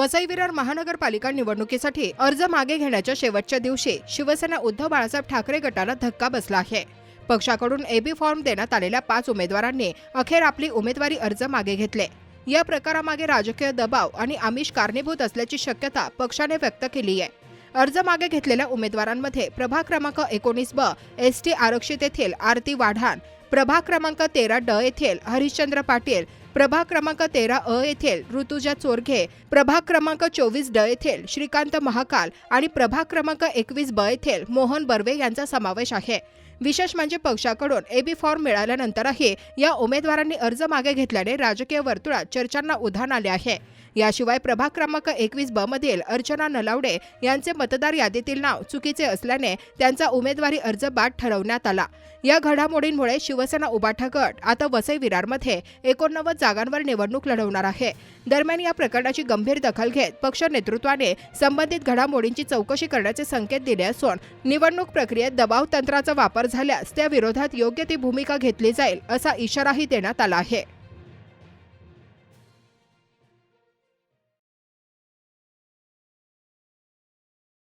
वसई विरार महानगरपालिका निवडणुकीसाठी अर्ज मागे घेण्याच्या शेवटच्या दिवशी शिवसेना उद्धव बाळासाहेब ठाकरे गटाला धक्का बसला आहे। पक्षाकडून एबी फॉर्म देण्यात आलेल्या 5 उमेदवारांनी अखेर आपली उमेदवारी अर्ज मागे घेतले। या प्रकारामागे राजकीय दबाव आणि आमिष कारणीभूत असल्याची शक्यता पक्षाने व्यक्त केली आहे। अर्ज मागे घेतलेल्या उमेदवारांमध्ये प्रभाग क्रमांक 19 ब एसटी आरक्षित येथील आरती वाढाण, प्रभाग क्रमांक 13 ड येथील हरिश्चंद्र पाटील, प्रभाग क्रमांक 13 अ येथील ऋतुजा चोरघे, प्रभाग क्रमांक 24 ड येथील श्रीकांत महाकाल आणि प्रभाग क्रमांक 21 ब येथील मोहन बर्वे यांचा समावेश आहे। विशेष म्हणजे पक्षाकडून एबी फॉर्म मिळाल्यानंतरही या उमेदवारांनी अर्ज मागे घेतल्याने राजकीय वर्तुळात चर्चांना उधाण आले आहे। याशिवाय प्रभाग क्रमांक 21 ब मधील अर्चना नलावडे यांचे मतदार यादीतील नाव चुकीचे असल्याने त्यांचा उमेदवारी अर्ज बाद ठरवण्यात आला। या घडामोडींमुळे शिवसेना उबाठा गट आता वसई विरारमध्ये 89 जागांवर निवडणूक लढवणार आहे। दरम्यान या प्रकरणाची गंभीर दखल घेत पक्ष नेतृत्वाने संबंधित घडामोडींची चौकशी करण्याचे संकेत दिले असून निवडणूक प्रक्रियेत दबाव तंत्राचा वापर झाल्यास त्या विरोधात योग्य ती भूमिका घेतली जाईल असा इशाराही देण्यात आला आहे।